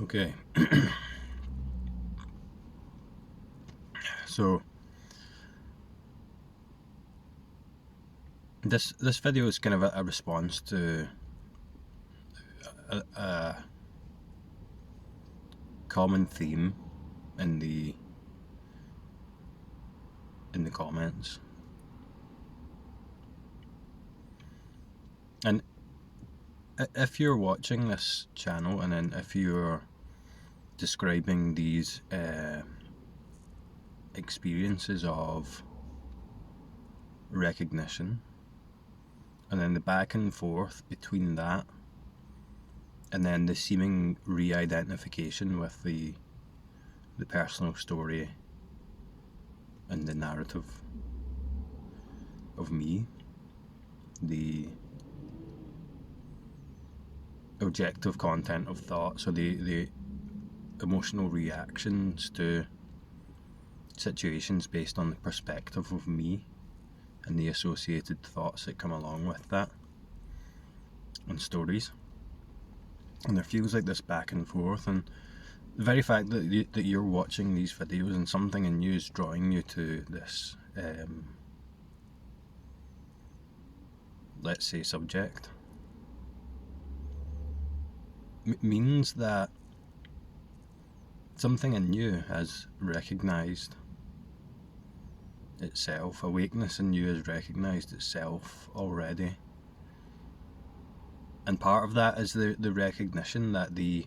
Okay, so this video is kind of a response to a common theme in the comments, and if you're watching this channel and then if you're describing these experiences of recognition and then the back and forth between that and then the seeming re-identification with the personal story and the narrative of me, the objective content of thought, so the emotional reactions to situations based on the perspective of me and the associated thoughts that come along with that and stories. And there feels like this back and forth, and the very fact that you're watching these videos and something in you is drawing you to this let's say subject means that something in you has recognized itself. Awakeness in you has recognized itself already, and part of that is the recognition that the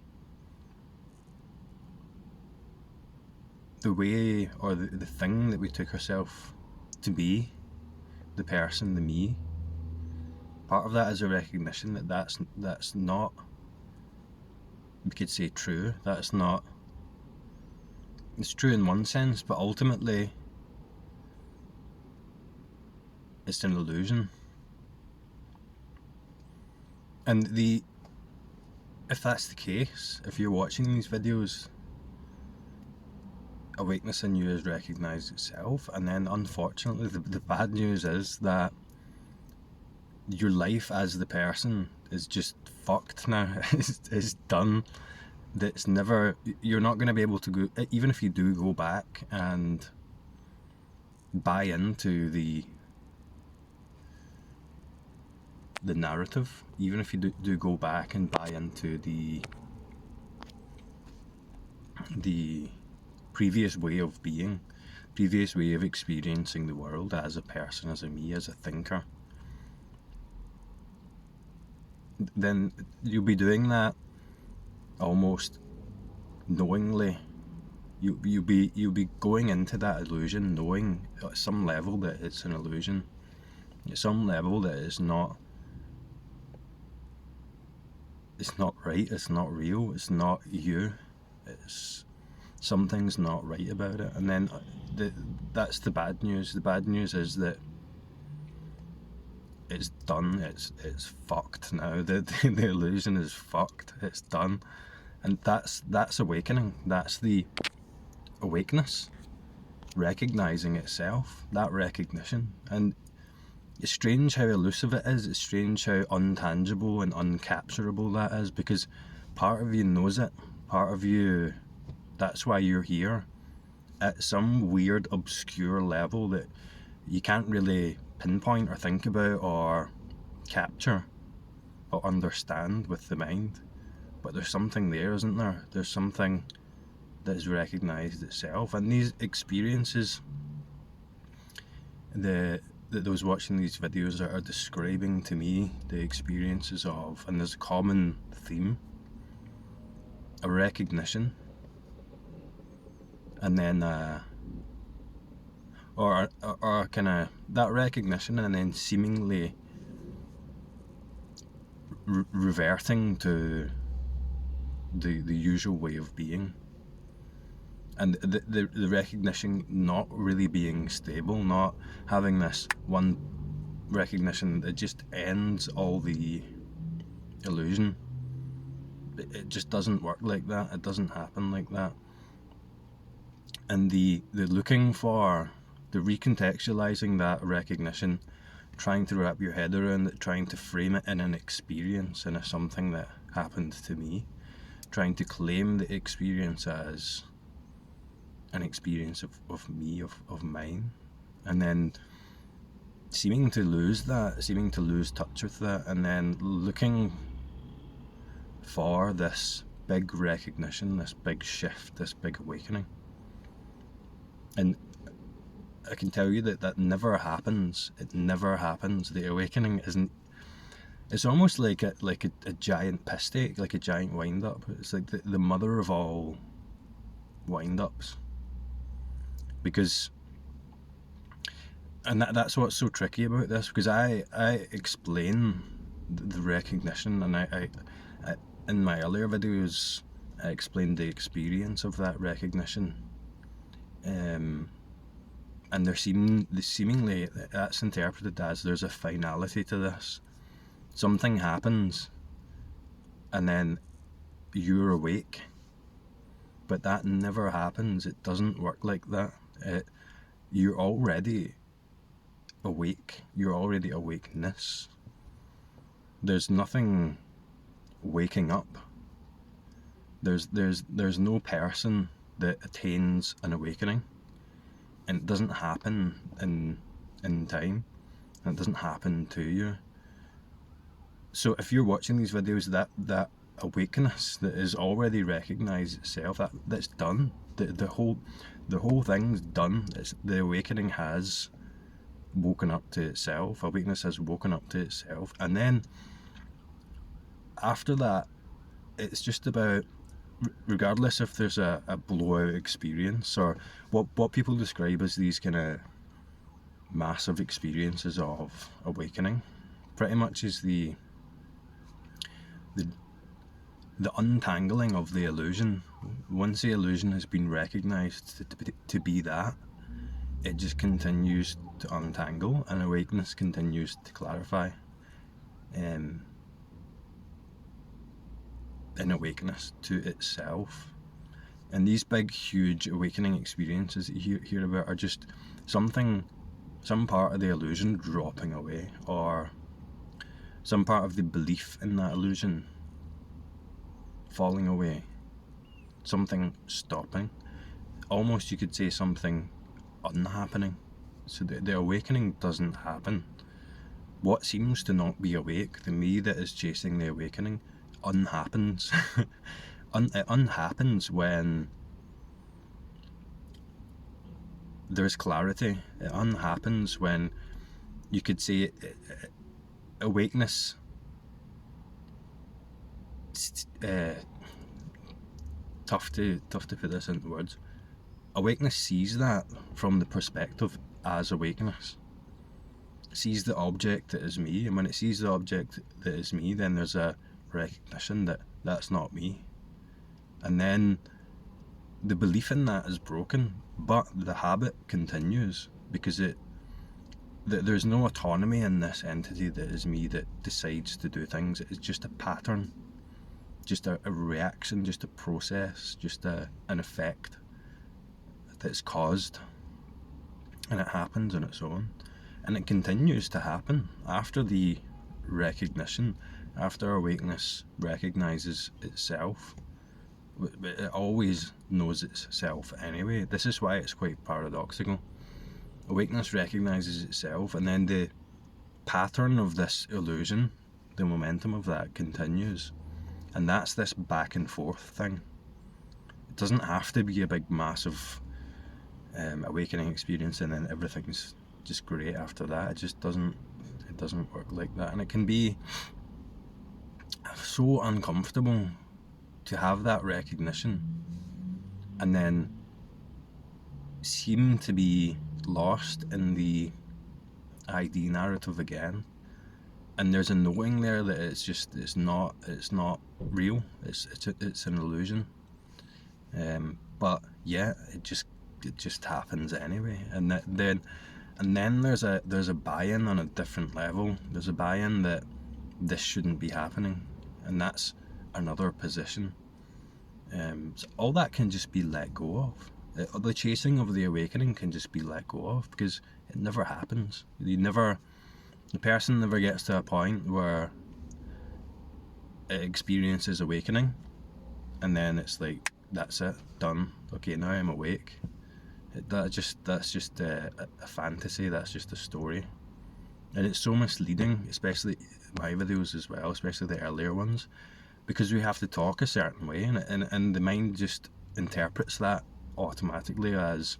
way or the thing that we took ourselves to be, the person, the me, part of that is a recognition that that's not, we could say, true. That's not, it's true in one sense, but ultimately it's an illusion. And if that's the case, if you're watching these videos, awakeness in you has recognized itself, and then unfortunately the bad news is that your life as the person is just fucked now. It's done. That's never, you're not going to be able to go, even if you do go back and buy into the narrative, even if you do go back and buy into the previous way of being, previous way of experiencing the world as a person, as a me, as a thinker, then you'll be doing that almost knowingly. You'll be going into that illusion knowing at some level that it's an illusion, at some level that it's not right, it's not real, it's not you, it's something's not right about it. And then that's the bad news. The bad news is that it's done. It's fucked now. The illusion is fucked. It's done. And that's awakening. That's the awakeness, recognizing itself, that recognition. And it's strange how elusive it is. It's strange how untangible and uncapturable that is, because part of you knows it. Part of you, that's why you're here, at some weird obscure level that you can't really pinpoint or think about or capture or understand with the mind. But there's something there, isn't there? There's something that has recognized itself. And these experiences, those watching these videos are describing to me the experiences of, and there's a common theme, a recognition, and then or kind of that recognition, and then seemingly reverting to the usual way of being, and the recognition not really being stable, not having this one recognition that just ends all the illusion. It just doesn't work like that. It doesn't happen like that. And the looking for, the recontextualizing that recognition, trying to wrap your head around it, trying to frame it in an experience, in a something that happened to me, trying to claim the experience as an experience of me, of mine, and then seeming to lose touch with that, and then looking for this big recognition, this big shift, this big awakening. And I can tell you that never happens. It never happens. The awakening isn't. It's almost like a giant piss take, like a giant wind up. It's like the mother of all wind ups. Because, and that's what's so tricky about this, because I explain the recognition, and I in my earlier videos I explained the experience of that recognition, and seemingly that's interpreted as there's a finality to this. Something happens and then you're awake, but that never happens. It doesn't work like that. You're already awake. You're already awakeness. There's nothing waking up. There's no person that attains an awakening, and it doesn't happen in time, and it doesn't happen to you. So if you're watching these videos, that awakeness that is already recognized itself, that's done. The whole thing's done. The awakening has woken up to itself. Awakeness has woken up to itself, and then after that, it's just about, regardless if there's a blowout experience or what people describe as these kind of massive experiences of awakening, pretty much is the untangling of the illusion. Once the illusion has been recognized to be that, it just continues to untangle, and awakeness continues to clarify. In awakeness to itself. And these big, huge awakening experiences that you hear about are just some part of the illusion dropping away, or some part of the belief in that illusion falling away, something stopping, almost you could say something unhappening. So the awakening doesn't happen. What seems to not be awake, the me that is chasing the awakening, unhappens. It unhappens when there's clarity. It unhappens when you could say awakeness. Tough to put this into words. Awakeness sees that from the perspective as awakeness. It sees the object that is me, and when it sees the object that is me, then there's a recognition that that's not me, and then the belief in that is broken, but the habit continues, because there's no autonomy in this entity that is me that decides to do things. It's just a pattern, just a reaction, just a process, just an effect that's caused, and it happens on its own, and it continues to happen after the recognition. After awakeness recognizes itself, it always knows itself anyway. This is why it's quite paradoxical. Awakeness recognizes itself, and then the pattern of this illusion, the momentum of that continues, and that's this back and forth thing. It doesn't have to be a big massive awakening experience and then everything's just great after that. It just doesn't work like that, and it can be so uncomfortable to have that recognition and then seem to be lost in the ID narrative again, and there's a knowing there that it's not real, it's an illusion, but yeah, it just happens anyway. And then there's a buy-in on a different level. There's a buy-in that this shouldn't be happening, and that's another position. So all that can just be let go of. The chasing of the awakening can just be let go of, because it never happens. The person never gets to a point where it experiences awakening, and then it's like, that's it, done. Okay, now I'm awake. That's just a fantasy. That's just a story, and it's so misleading, especially my videos as well, especially the earlier ones, because we have to talk a certain way, and the mind just interprets that automatically as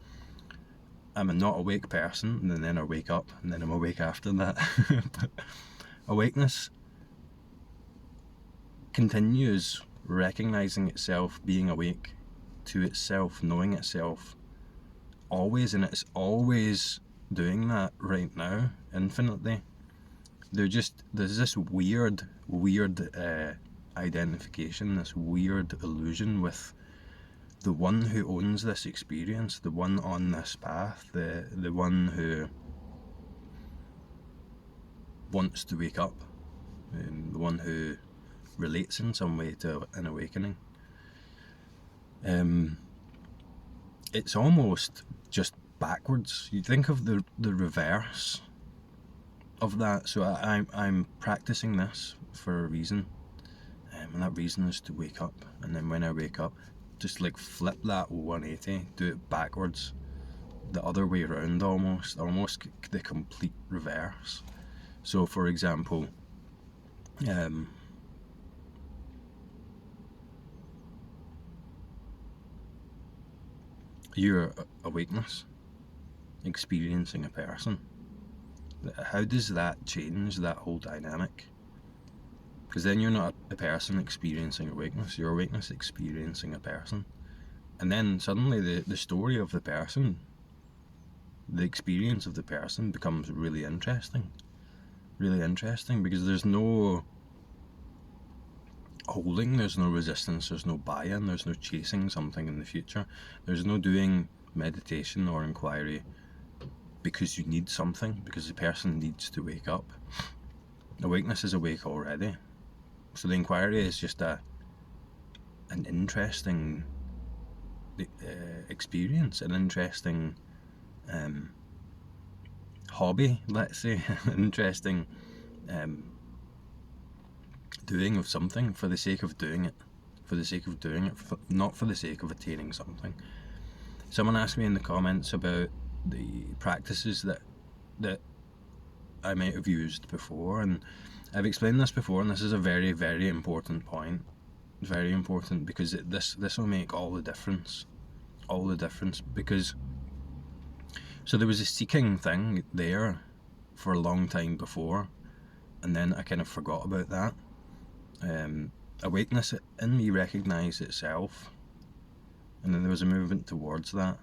I'm a not awake person, and then I wake up, and then I'm awake after that. But awakeness continues recognizing itself, being awake to itself, knowing itself always, and it's always doing that right now, infinitely. There's this weird identification, this weird illusion with the one who owns this experience, the one on this path, the one who wants to wake up, the one who relates in some way to an awakening. It's almost just backwards. You think of the reverse of that. So I'm practicing this for a reason, and that reason is to wake up. And then when I wake up, just like flip that 180, do it backwards, the other way around, almost the complete reverse. So for example, your awakeness, experiencing a person, how does that change that whole dynamic? Because then you're not a person experiencing awakeness, you're awakeness experiencing a person. And then suddenly the story of the person, the experience of the person becomes really interesting, because there's no holding, there's no resistance, there's no buy-in, there's no chasing something in the future, there's no doing meditation or inquiry because you need something, because the person needs to wake up. Awakeness is awake already. So the inquiry is just an interesting experience, an interesting hobby, let's say, an interesting doing of something for the sake of doing it, not for the sake of attaining something. Someone asked me in the comments about the practices that I might have used before, and I've explained this before, and this is a very, very important point. Very important, because this will make all the difference. Because so there was a seeking thing there for a long time before, and then I kind of forgot about that. Awakeness in me recognized itself, and then there was a movement towards that,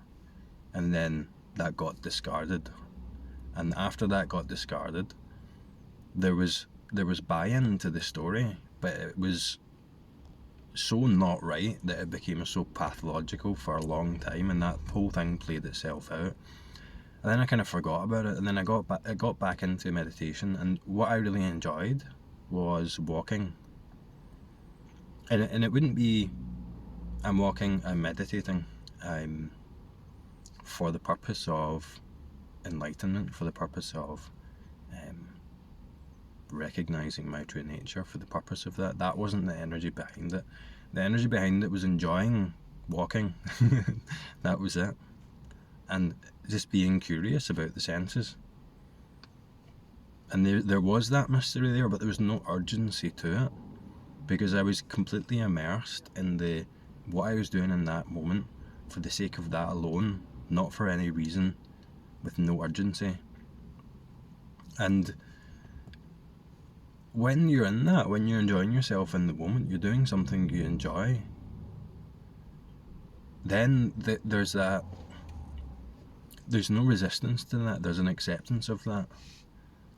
and then that got discarded, and after that got discarded, there was buy-in to the story, but it was so not right that it became so pathological for a long time, and that whole thing played itself out. And then I kind of forgot about it, and then I got back into meditation, and what I really enjoyed was walking. And it wouldn't be I'm walking, I'm meditating, I'm for the purpose of enlightenment, for the purpose of recognizing my true nature, for the purpose of that. That wasn't the energy behind it. The energy behind it was enjoying walking. That was it. And just being curious about the senses. And there was that mystery there, but there was no urgency to it, because I was completely immersed in what I was doing in that moment for the sake of that alone, not for any reason, with no urgency. And when you're in that, when you're enjoying yourself in the moment, you're doing something you enjoy, then there's no resistance to that, there's an acceptance of that.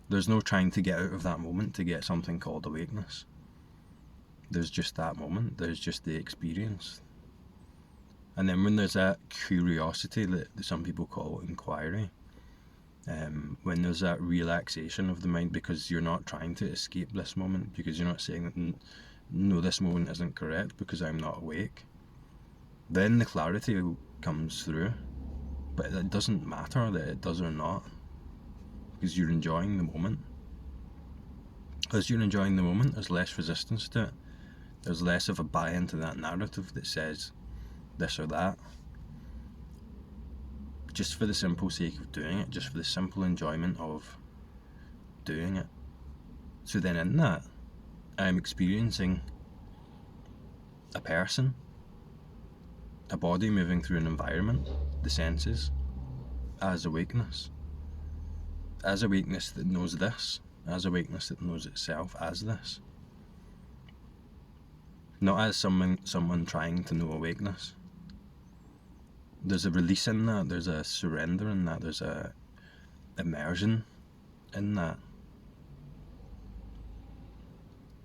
There's no trying to get out of that moment to get something called awakeness. There's just that moment, there's just the experience. And then when there's that curiosity that some people call inquiry, when there's that relaxation of the mind, because you're not trying to escape this moment, because you're not saying that, no, this moment isn't correct because I'm not awake, then the clarity comes through. But it doesn't matter that it does or not, because you're enjoying the moment. As you're enjoying the moment, there's less resistance to it. There's less of a buy into that narrative that says this or that, just for the simple sake of doing it, just for the simple enjoyment of doing it. So then in that, I'm experiencing a person, a body moving through an environment, the senses, as awakeness. As awakeness that knows this, as awakeness that knows itself as this. Not as someone trying to know awakeness. There's a release in that, there's a surrender in that, there's a immersion in that.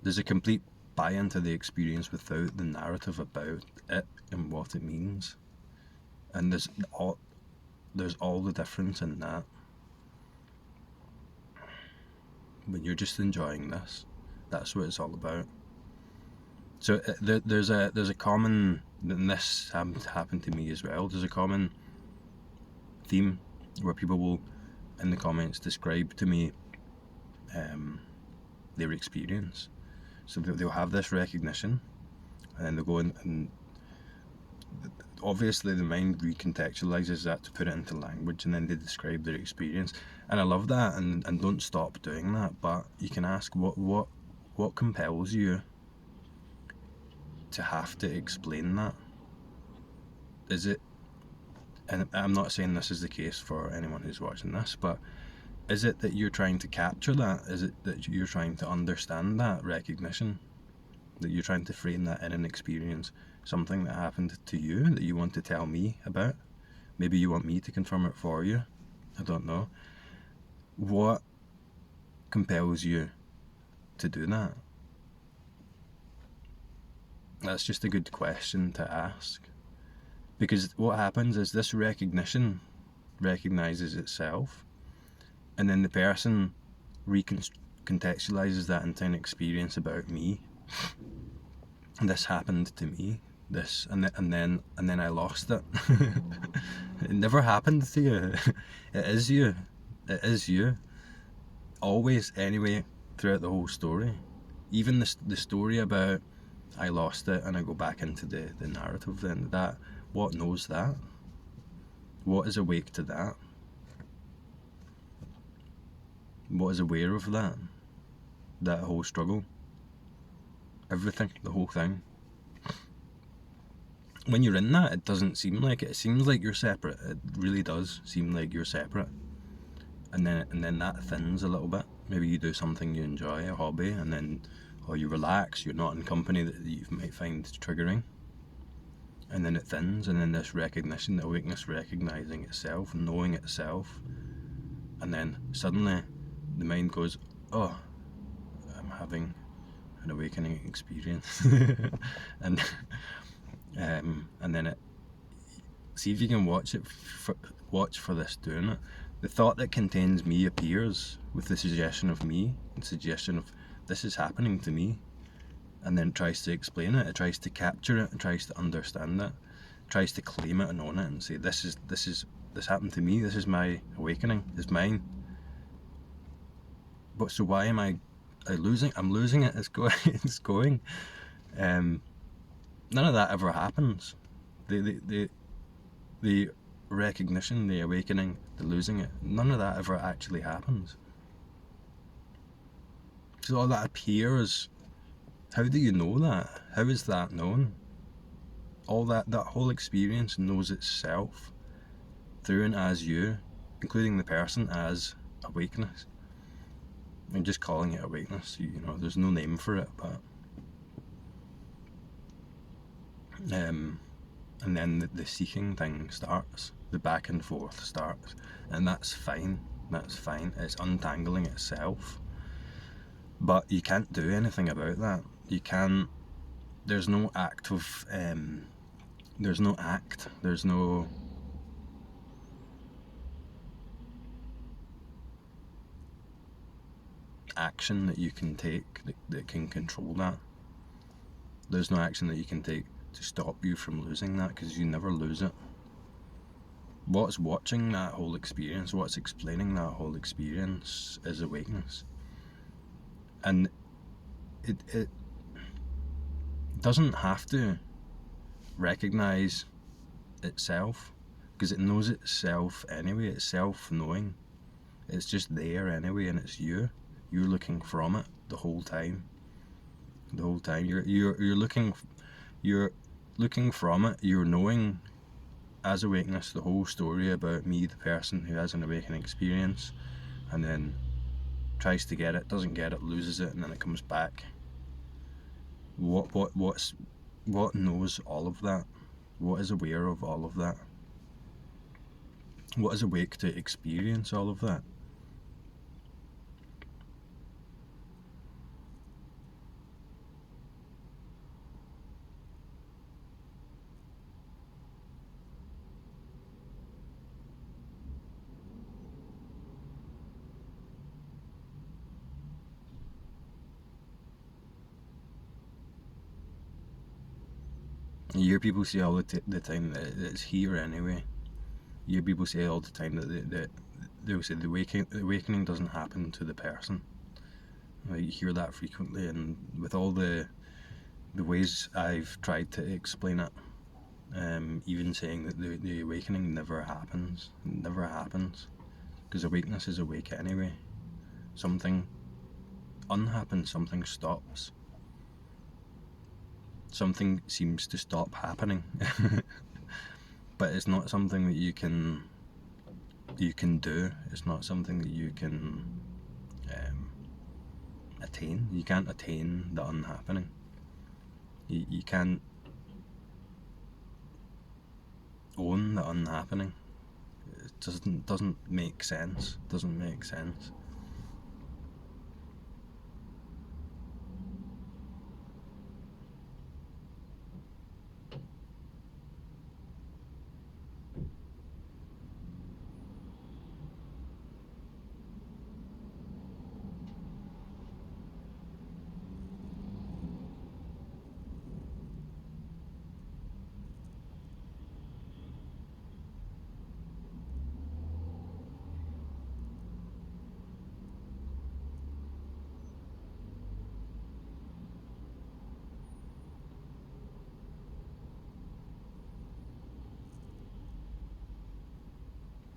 There's a complete buy into the experience without the narrative about it and what it means. And there's all the difference in that. When you're just enjoying this, that's what it's all about. So there's a common, and this happened to me as well, there's a common theme where people will, in the comments, describe to me their experience. So they'll have this recognition, and then they'll go in, and obviously the mind recontextualizes that to put it into language, and then they describe their experience. And I love that, and don't stop doing that, but you can ask what compels you to have to explain that? Is it, and I'm not saying this is the case for anyone who's watching this, but is it that you're trying to capture that? Is it that you're trying to understand that recognition? That you're trying to frame that in an experience, something that happened to you that you want to tell me about? Maybe you want me to confirm it for you. I don't know. What compels you to do that? That's just a good question to ask. Because what happens is this recognition recognizes itself, and then the person recontextualizes that into an experience about me. This happened to me. This, and then I lost it. It never happened to you. It is you. It is you. Always, anyway, throughout the whole story. Even the story about I lost it and I go back into the narrative, then that, what knows that? What is awake to that? What is aware of that? That whole struggle? Everything, the whole thing. When you're in that, it doesn't seem like it. It seems like you're separate. It really does seem like you're separate. And then that thins a little bit. Maybe you do something you enjoy, a hobby, and then, or you relax, you're not in company that you might find triggering. And then it thins, and then this recognition, the awakeness recognizing itself, knowing itself. And then suddenly the mind goes, oh, I'm having an awakening experience. and then it, see if you can watch for this doing it. The thought that contains me appears with the suggestion of me, the suggestion of this is happening to me, and then it tries to explain it, it tries to capture it, it tries to understand it, it tries to claim it and own it and say this happened to me, this is my awakening, it's mine. But so why am I losing? I'm losing it. It's going. It's going. None of that ever happens. The recognition, the awakening, the losing it. None of that ever actually happens. So all that appears. How do you know that? How is that known? All that whole experience knows itself through and as you, including the person, as awakeness. I'm just calling it awakeness, you know, there's no name for it, but and then the seeking thing starts, the back and forth starts, and that's fine, it's untangling itself, but you can't do anything about that. You can't, there's no act of there's no action that you can take that can control that. There's no action that you can take to stop you from losing that, because you never lose it. What's watching that whole experience, what's explaining that whole experience is awakeness. And doesn't have to recognize itself, because it knows itself anyway. It's self-knowing. It's just there anyway, and it's you. You're looking from it the whole time. The whole time you're looking from it. You're knowing as awakeness the whole story about me, the person who has an awakening experience, and then tries to get it, doesn't get it, loses it, and then it comes back. What knows all of that? What is aware of all of that? What is awake to experience all of that? You hear people say all the time that it's here anyway. You hear people say all the time that they'll say the awakening doesn't happen to the person. You hear that frequently, and with all the ways I've tried to explain it, even saying that the awakening never happens, because awakeness is awake anyway. Something unhappens, something stops. Something seems to stop happening. But it's not something that you can do. It's not something that you can attain. You can't attain the unhappening. You can't own the unhappening. It doesn't make sense. Doesn't make sense.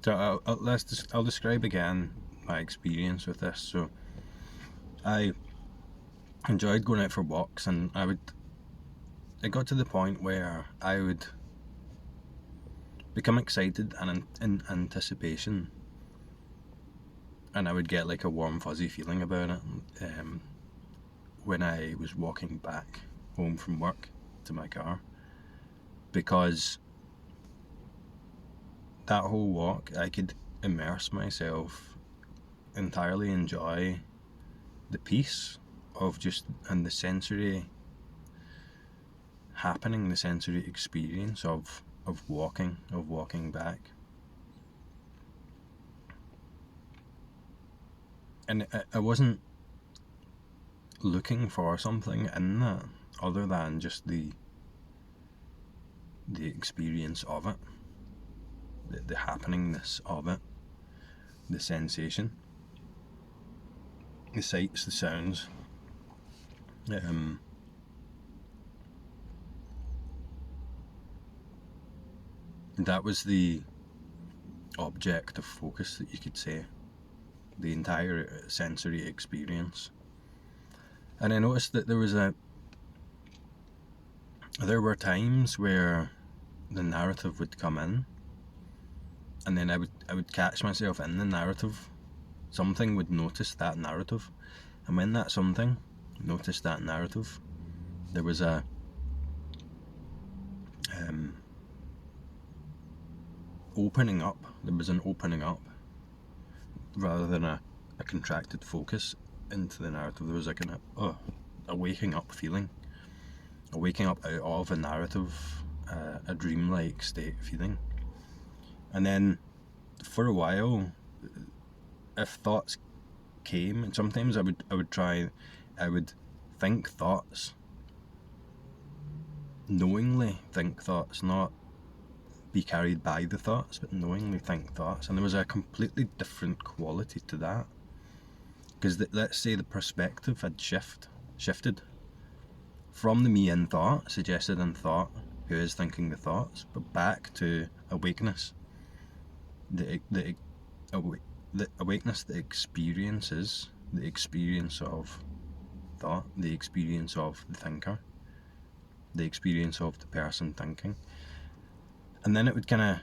So I'll describe again my experience with this. So I enjoyed going out for walks, and it got to the point where I would become excited and in anticipation, and I would get like a warm fuzzy feeling about it when I was walking back home from work to my car, because that whole walk I could immerse myself, entirely enjoy the peace of just, and the sensory happening, the sensory experience of walking back. And I wasn't looking for something in that other than just the experience of it, the happeningness of it, the sensation, the sights, the sounds. That was the object of focus, that you could say, the entire sensory experience. And I noticed that there were times where the narrative would come in, and then I would catch myself in the narrative. Something would notice that narrative, and when that something noticed that narrative, there was a opening up. There was an opening up rather than a contracted focus into the narrative. There was like a waking up feeling, a waking up out of a narrative, a dreamlike state feeling. And then for a while, if thoughts came, and sometimes I would think thoughts, knowingly think thoughts, not be carried by the thoughts, but knowingly think thoughts. And there was a completely different quality to that, because let's say the perspective had shifted, from the me in thought, suggested in thought, who is thinking the thoughts, but back to awakeness, the awakeness that experiences the experience of thought, the experience of the thinker, the experience of the person thinking. And then it would kind of,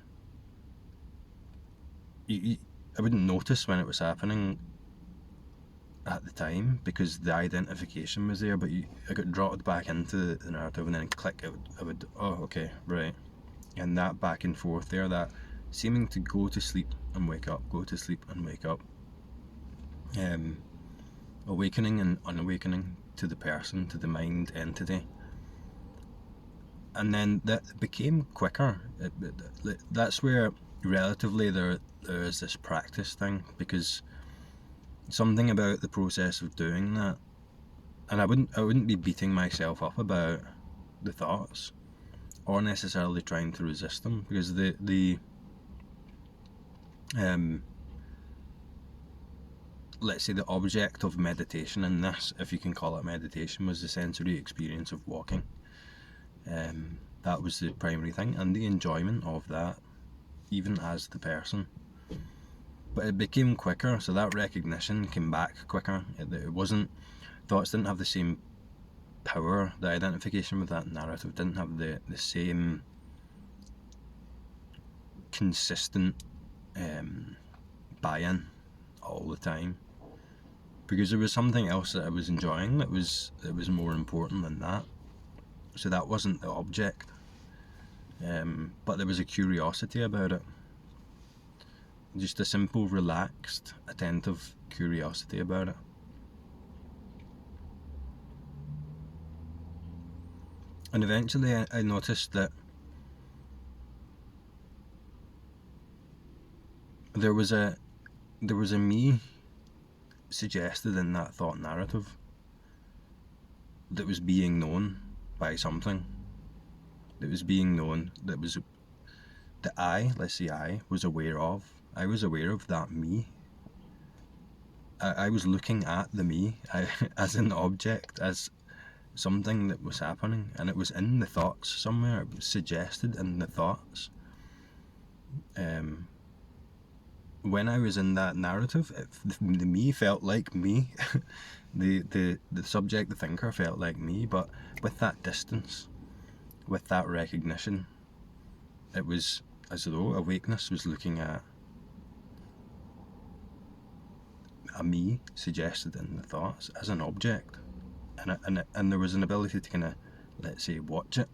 I wouldn't notice when it was happening at the time because the identification was there, but I got dropped back into the narrative, and then click, I would, oh, okay, right. And that back and forth there, that seeming to go to sleep and wake up, go to sleep and wake up, awakening and unawakening to the person, to the mind entity. And then that became quicker. That's where relatively there is this practice thing, because something about the process of doing that, and I wouldn't be beating myself up about the thoughts or necessarily trying to resist them, because the let's say the object of meditation in this, if you can call it meditation, was the sensory experience of walking. That was the primary thing, and the enjoyment of that, even as the person. But it became quicker, so that recognition came back quicker. It wasn't, thoughts didn't have the same power, the identification with that narrative didn't have the same consistent buy-in all the time, because there was something else that I was enjoying that was more important than that. So that wasn't the object, but there was a curiosity about it. Just a simple, relaxed, attentive curiosity about it. And eventually I noticed that there was a me suggested in that thought narrative that was being known by something, that was being known, that was that I was aware of. I was aware of that me. I was looking at the me as an object, as something that was happening, and it was in the thoughts somewhere. It was suggested in the thoughts. When I was in that narrative, the me felt like me. the subject, the thinker, felt like me, but with that distance, with that recognition, it was as though awakeness was looking at a me suggested in the thoughts as an object, and there was an ability to kind of, let's say, watch it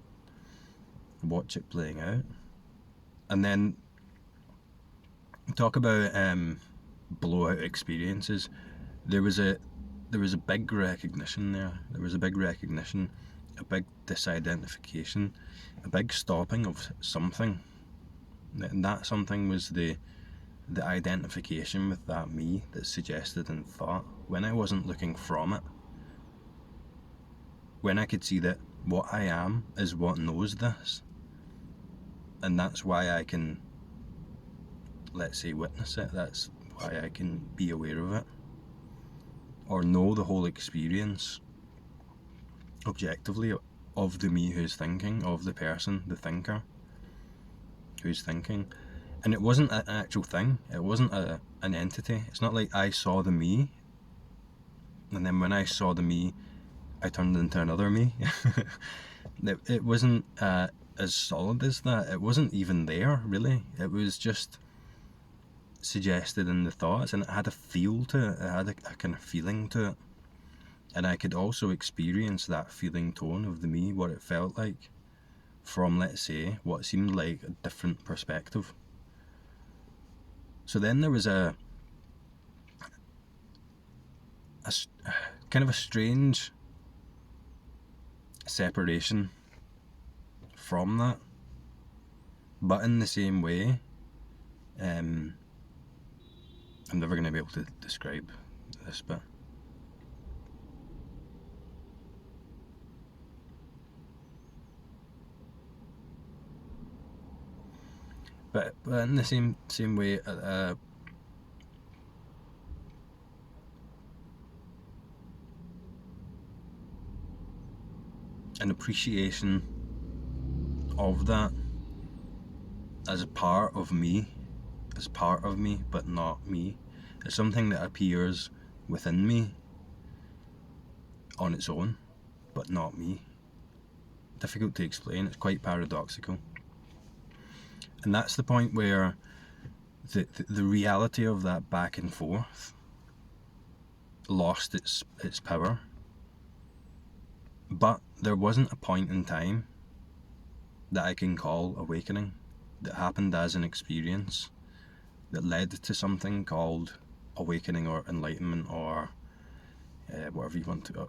playing out. And then talk about blowout experiences. There was a big recognition there. There was a big recognition, a big disidentification, a big stopping of something. And that something was the identification with that me that's suggested in thought. When I wasn't looking from it, when I could see that what I am is what knows this, and that's why I can, let's say, witness it. That's why I can be aware of it, or know the whole experience objectively of the me who's thinking, of the person, the thinker who's thinking. And it wasn't an actual thing. It wasn't an entity. It's not like I saw the me, and then when I saw the me, I turned into another me. It wasn't as solid as that. It wasn't even there, really. It was just suggested in the thoughts, and it had a feel to it. It had a kind of feeling to it. And I could also experience that feeling tone of the me, what it felt like, from, let's say, what seemed like a different perspective. So then there was a kind of a strange separation from that, but in the same way, I'm never going to be able to describe this, but in the same way, an appreciation of that as a part of me, but not me. It's something that appears within me on its own, but not me. Difficult to explain, it's quite paradoxical. And that's the point where the reality of that back and forth lost its power. But there wasn't a point in time that I can call awakening that happened as an experience that led to something called awakening or enlightenment or whatever you want to,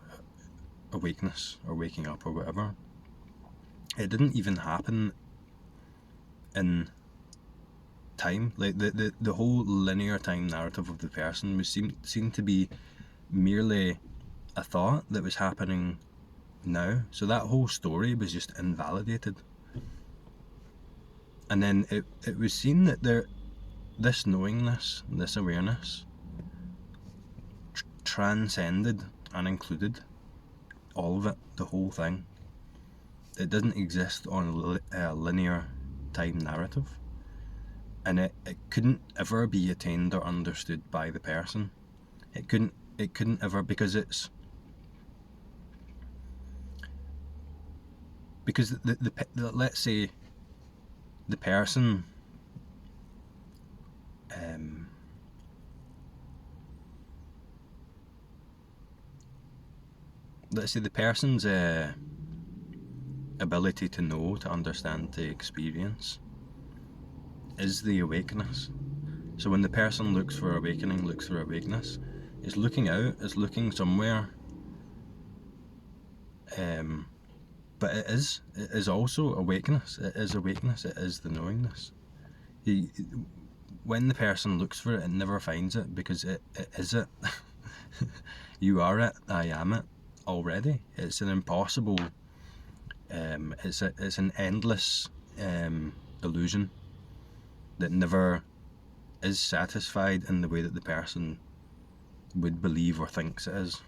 awakeness or waking up or whatever. It didn't even happen in time. Like the whole linear time narrative of the person seemed to be merely a thought that was happening now. So that whole story was just invalidated. And then it was seen that this knowingness, this awareness, transcended and included all of it, the whole thing. It doesn't exist on a linear time narrative, and it couldn't ever be attained or understood by the person. It couldn't ever, because let's say the person let's say the person's ability to know, to understand, to experience is the awakeness. So when the person looks for awakening, looks for awakeness, it's looking out, it's looking somewhere, but it is also awakeness. It is awakeness. It is the knowingness. When the person looks for it, it never finds it, because it is it. You are it. I am it already. It's an impossible. It's an endless illusion that never is satisfied in the way that the person would believe or thinks it is.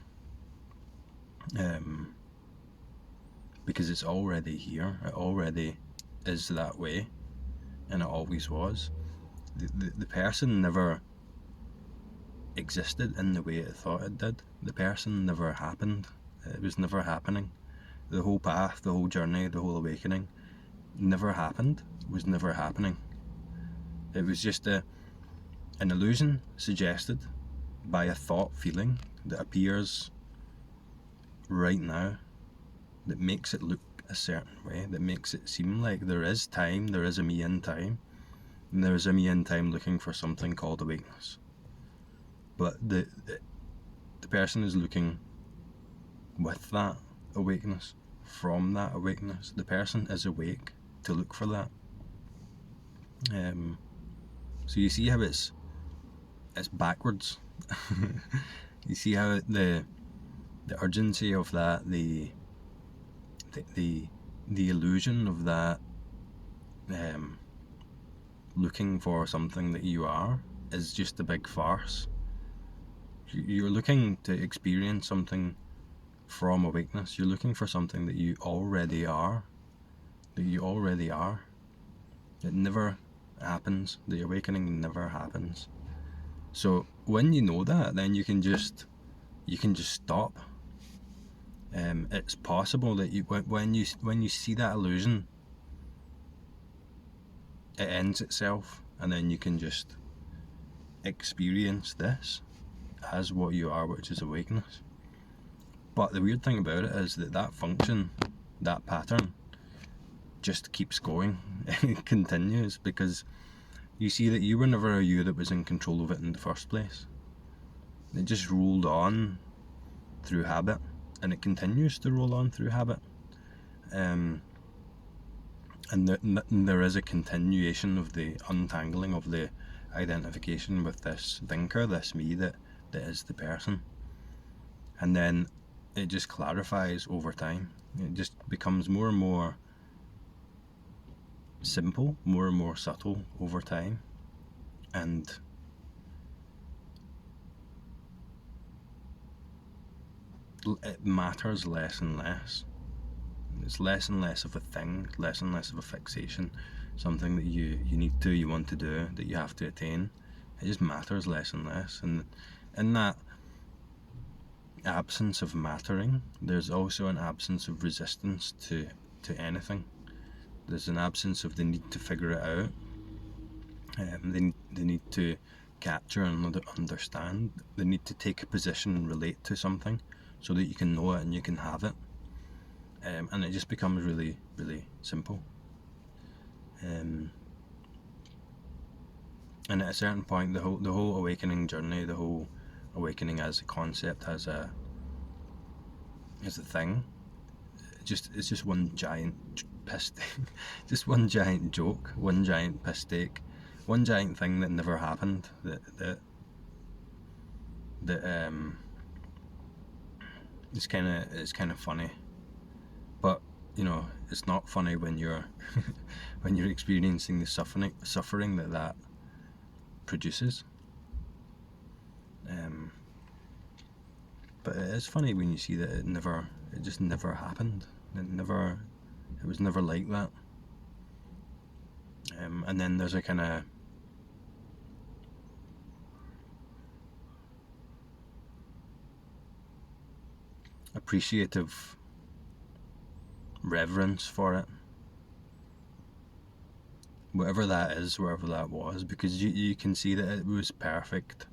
Because it's already here. It already is that way, and it always was. The person never existed in the way it thought it did. The person never happened. It was never happening. The whole path, the whole journey, the whole awakening never happened. Was never happening. It was just an illusion suggested by a thought feeling that appears right now, that makes it look a certain way, that makes it seem like there is time, there is a me in time, and there is a me in time looking for something called awakeness. But the person is looking with that awakeness, from that awakeness. The person is awake to look for that. So you see how it's backwards. You see how the urgency of that, the illusion of that, looking for something that you are, is just a big farce. You're looking to experience something from awakeness. You're looking for something that you already are. It never happens. The awakening never happens. So when you know that, then you can just stop. It's possible that when you see that illusion, it ends itself, and then you can just experience this as what you are, which is awakeness. But the weird thing about it is that function, that pattern, just keeps going. It continues, because you see that you were never a you that was in control of it in the first place. It just rolled on through habit, and it continues to roll on through habit. And there is a continuation of the untangling of the identification with this thinker, this me that is the person. And then it just clarifies over time. It just becomes more and more simple, more and more subtle over time, and it matters less and less. It's less and less of a thing, less and less of a fixation, something that you want to do, that you have to attain. It just matters less and less. And in that absence of mattering, there's also an absence of resistance to anything. There's an absence of the need to figure it out, the need to capture and understand, the need to take a position and relate to something so that you can know it and you can have it. And it just becomes really, really simple. And at a certain point, the whole awakening journey, the whole awakening as a concept, as a thing, it's just one giant piss take, just one giant joke, one giant piss take, one giant thing that never happened. That it's kind of funny, but it's not funny when you're when you're experiencing the suffering that produces. But it is funny when you see that it just never happened. It was never like that. And then there's a kind of appreciative reverence for it, whatever that is, wherever that was, because you can see that it was perfect.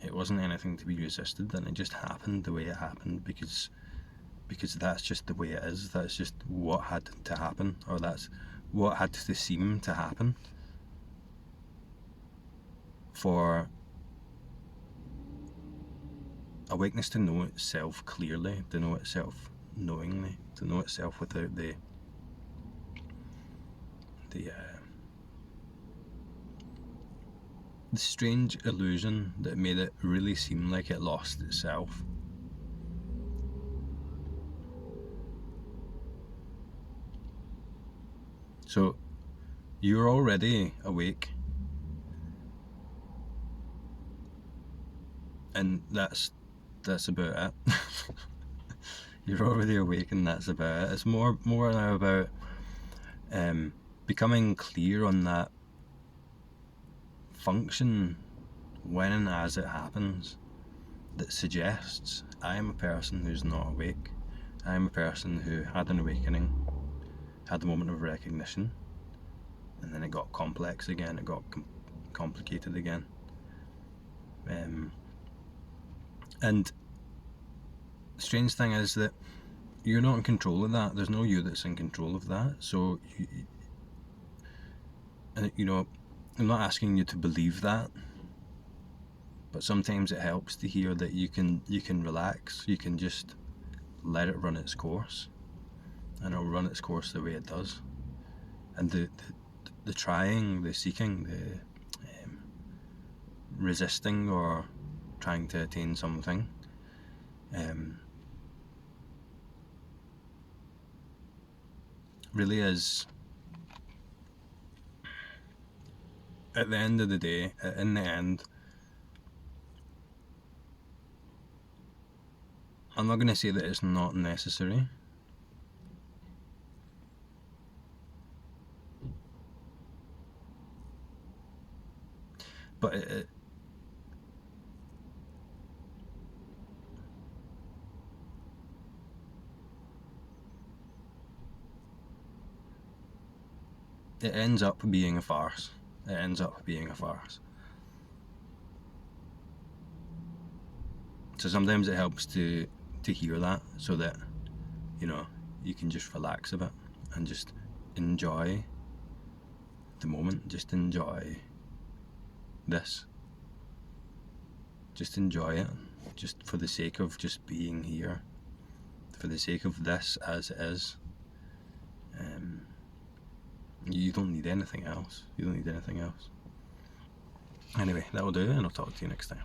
It wasn't anything to be resisted, and it just happened the way it happened because that's just the way it is. That's just what had to happen, or that's what had to seem to happen for awakeness to know itself clearly, to know itself knowingly, to know itself without the strange illusion that made it really seem like it lost itself. So you're already awake, and that's about it. You're already awake, and that's about it. It's more now about becoming clear on that function when and as it happens, that suggests I am a person who's not awake. I am a person who had an awakening, had the moment of recognition, and then it got complex again, it got complicated again. And the strange thing is that you're not in control of that. There's no you that's in control of that. So I'm not asking you to believe that, but sometimes it helps to hear that you can relax, you can just let it run its course, and it'll run its course the way it does. And the trying, the seeking, the resisting or trying to attain something, really is, at the end of the day, in the end, I'm not going to say that it's not necessary, but it ends up being a farce. It ends up being a farce. So sometimes it helps to hear that, so that you can just relax a bit and just enjoy the moment, just enjoy this, just enjoy it, just for the sake of just being here, for the sake of this as it is. You don't need anything else. Anyway, that'll do, and I'll talk to you next time.